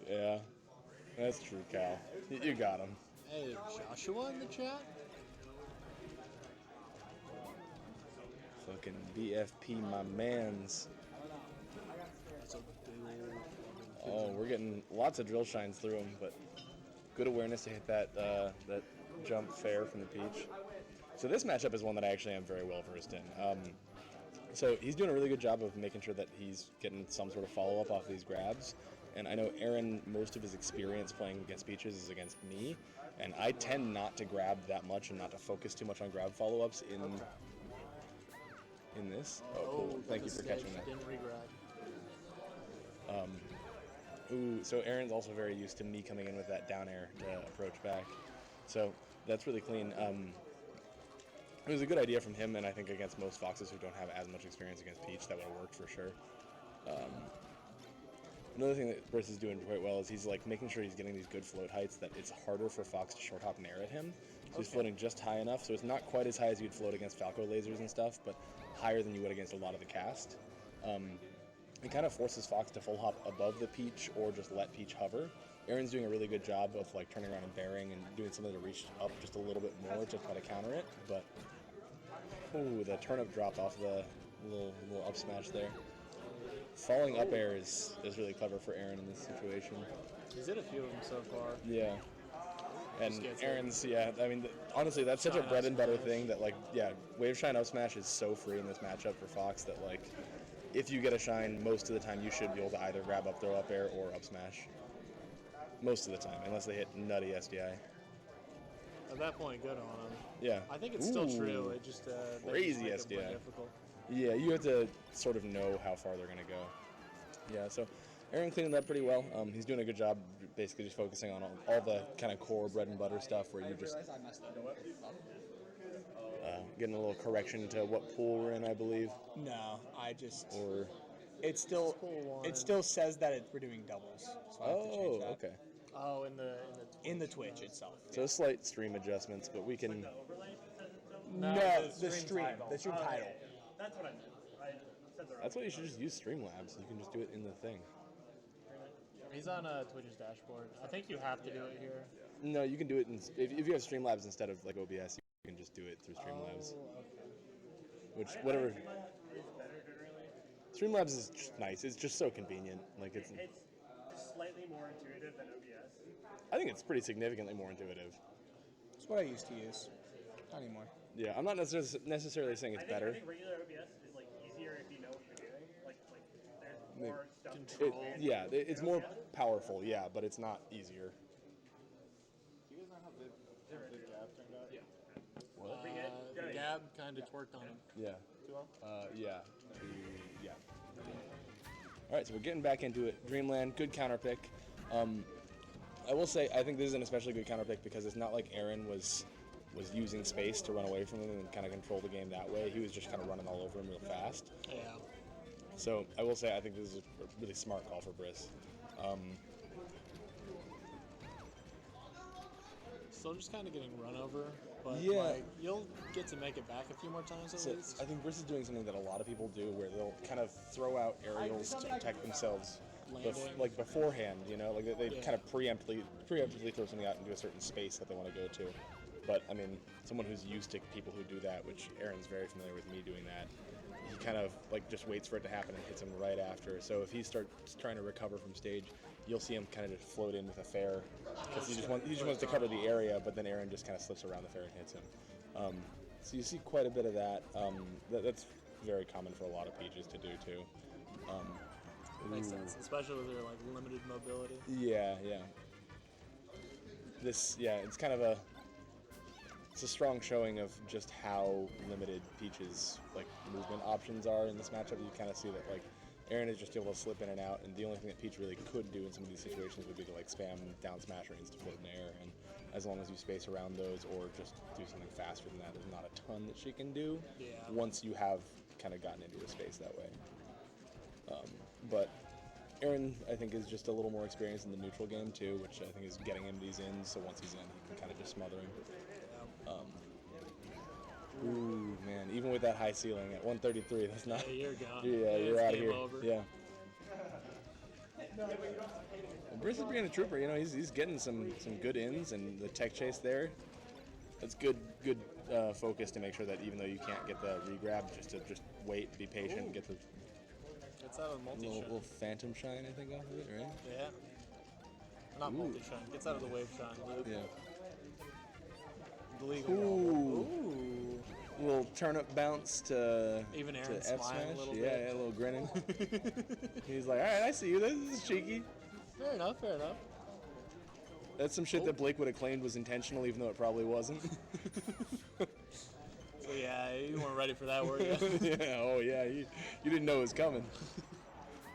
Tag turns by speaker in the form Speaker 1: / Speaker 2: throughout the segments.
Speaker 1: Yeah, that's true, Cal. You got him.
Speaker 2: Hey, Joshua in the chat?
Speaker 1: Fucking BFP, my mans.
Speaker 2: That's a big old
Speaker 1: Oh, we're getting lots of drill shines through him, but good awareness to hit that that jump fair from the peach. So this matchup is one that I actually am very well versed in. So he's doing a really good job of making sure that he's getting some sort of follow-up off these grabs. And I know Aaron, most of his experience playing against Peaches is against me, and I tend not to grab that much and not to focus too much on grab follow-ups in this. Oh, cool. Thank you for catching that.
Speaker 2: Didn't re-grab.
Speaker 1: Ooh, so Aaron's also very used to me coming in with that down air to approach back. So that's really clean. It was a good idea from him, and I think against most foxes who don't have as much experience against Peach, that would have worked for sure. Another thing that Bhris is doing quite well is he's like making sure he's getting these good float heights that it's harder for Fox to short hop nair at him. So he's floating just high enough, so it's not quite as high as you'd float against Falco lasers and stuff, but higher than you would against a lot of the cast. It kind of forces Fox to full hop above the Peach or just let Peach hover. Aaron's doing a really good job of like turning around and bearing and doing something to reach up just a little bit more to try to counter it, but ooh, the turnip drop off the little up smash there. Falling up air is really clever for Aaron in this situation.
Speaker 2: He's hit a few of them so far.
Speaker 1: Yeah. And Aaron's, yeah, I mean, honestly, that's such a bread and butter thing that, like, yeah, wave shine up smash is so free in this matchup for Fox that, like, if you get a shine, most of the time you should be able to either grab up throw up air or up smash. Most of the time, unless they hit nutty SDI.
Speaker 2: At that point, good on him.
Speaker 1: Yeah.
Speaker 2: I think it's still true. It just
Speaker 1: crazy
Speaker 2: makes it more
Speaker 1: SDI.
Speaker 2: difficult.
Speaker 1: Yeah, you have to sort of know how far they're going to go. Yeah, so Aaron cleaned it up pretty well. He's doing a good job basically just focusing on all the kind of core bread and butter stuff where you just getting a little correction to what pool we're in, I believe.
Speaker 3: No, I just...
Speaker 1: Or
Speaker 3: it still says that we're doing doubles. So I have to change that.
Speaker 1: Okay.
Speaker 2: Oh,
Speaker 3: in the Twitch itself.
Speaker 1: So slight stream adjustments, but we can...
Speaker 3: No, the stream title.
Speaker 4: That's what I meant.
Speaker 1: That's why you should just use Streamlabs. You can just do it in the thing.
Speaker 2: He's on Twitch's dashboard. I think you have to do it here.
Speaker 1: No, you can do it if you have Streamlabs instead of like OBS. You can just do it through Streamlabs. Which whatever. Streamlabs is just nice. It's just so convenient. Like it's
Speaker 4: slightly more intuitive than OBS.
Speaker 1: I think it's pretty significantly more intuitive.
Speaker 3: It's what I used to use. Not anymore.
Speaker 1: Yeah, I'm not necessarily saying it's better.
Speaker 4: I think regular OBS is like easier if you know what you're doing. Like there's more stuff.
Speaker 1: It's more powerful. Yeah, but it's not easier.
Speaker 5: Do you guys know how the gap turned out?
Speaker 4: Yeah.
Speaker 1: What?
Speaker 2: Gab kind of twerked on him.
Speaker 1: Yeah.
Speaker 2: Too well?
Speaker 1: Yeah. Yeah. All right, so we're getting back into it. Dreamland, good counter pick. I will say I think this is an especially good counter pick because it's not like Aaron was using space to run away from him and kind of control the game that way. He was just kind of running all over him real fast.
Speaker 2: Yeah.
Speaker 1: So I will say I think this is a really smart call for Bhris.
Speaker 2: Still just kind of getting run over, but
Speaker 1: Yeah.
Speaker 2: like, you'll get to make it back a few more times at least.
Speaker 1: I think Bhris is doing something that a lot of people do where they'll kind of throw out aerials to protect themselves like beforehand, you know, like they kind of preemptively throw something out into a certain space that they want to go to. But I mean, someone who's used to people who do that, which Aaron's very familiar with me doing that, he kind of like just waits for it to happen and hits him right after. So if he starts trying to recover from stage, you'll see him kind of just float in with a fair because he just wants to cover the area, but then Aaron just kind of slips around the fair and hits him. So you see quite a bit of that. That's very common for a lot of Peaches to do too.
Speaker 2: Makes sense, especially with their like limited mobility.
Speaker 1: Yeah. It's kind of it's a strong showing of just how limited Peach's like movement options are in this matchup. You kind of see that like Aaron is just able to slip in and out, and the only thing that Peach really could do in some of these situations would be to like spam down smash or insta float in the air, and as long as you space around those or just do something faster than that, there's not a ton that she can do once you have kind of gotten into a space that way. But Aaron, I think, is just a little more experienced in the neutral game too, which I think is getting him these ins, so once he's in, he can kind of just smother him. Ooh, man, even with that high ceiling at 133, that's not...
Speaker 2: Yeah, you're gone.
Speaker 1: Yeah, you're out of here.
Speaker 2: Over.
Speaker 1: Yeah. Bhris is being a trooper. You know, he's getting some good ins, and the tech chase there. That's good focus to make sure that even though you can't get the regrab, just wait, be patient, and get the
Speaker 2: Gets out of the multi-shine.
Speaker 1: little phantom shine, I think, off of it, right?
Speaker 2: Yeah. Not multi-shine. Gets out of the wave shine.
Speaker 1: Yeah.
Speaker 2: The legal.
Speaker 1: Ooh. Little turnip bounce to
Speaker 2: Even
Speaker 1: to
Speaker 2: Aaron's
Speaker 1: F
Speaker 2: smiling
Speaker 1: smash.
Speaker 2: a little
Speaker 1: Yeah,
Speaker 2: bit.
Speaker 1: yeah, a little grinning. He's like, all right, I see you. This is cheeky.
Speaker 2: Fair enough.
Speaker 1: That's some shit that Blake would have claimed was intentional, even though it probably wasn't.
Speaker 2: So yeah, you weren't ready for that, were you?
Speaker 1: Yeah. Oh yeah. You didn't know it was coming.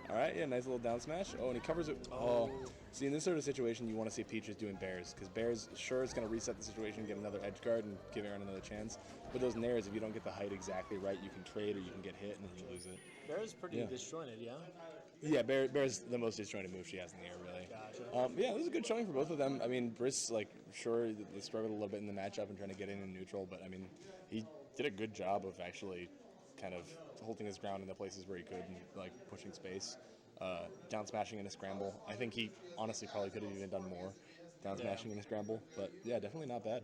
Speaker 1: All right. Yeah. Nice little down smash. Oh, and he covers it. Oh. See, in this sort of situation, you want to see Peaches doing bears, because bears sure is going to reset the situation, get another edge guard, and give Aaron another chance. But those nairs, if you don't get the height exactly right, you can trade or you can get hit and then you lose it.
Speaker 2: Bear's pretty
Speaker 1: Yeah.
Speaker 2: disjointed, yeah?
Speaker 1: Yeah, Bear's the most disjointed move she has in the air, really.
Speaker 2: Gotcha.
Speaker 1: Yeah, it was a good showing for both of them. I mean, Bhris, sure, they struggled a little bit in the matchup and trying to get in neutral, but I mean, he did a good job of actually kind of holding his ground in the places where he could and pushing space. Down smashing in a scramble. I think he honestly probably could have even done more down smashing in a scramble, but yeah, definitely not bad.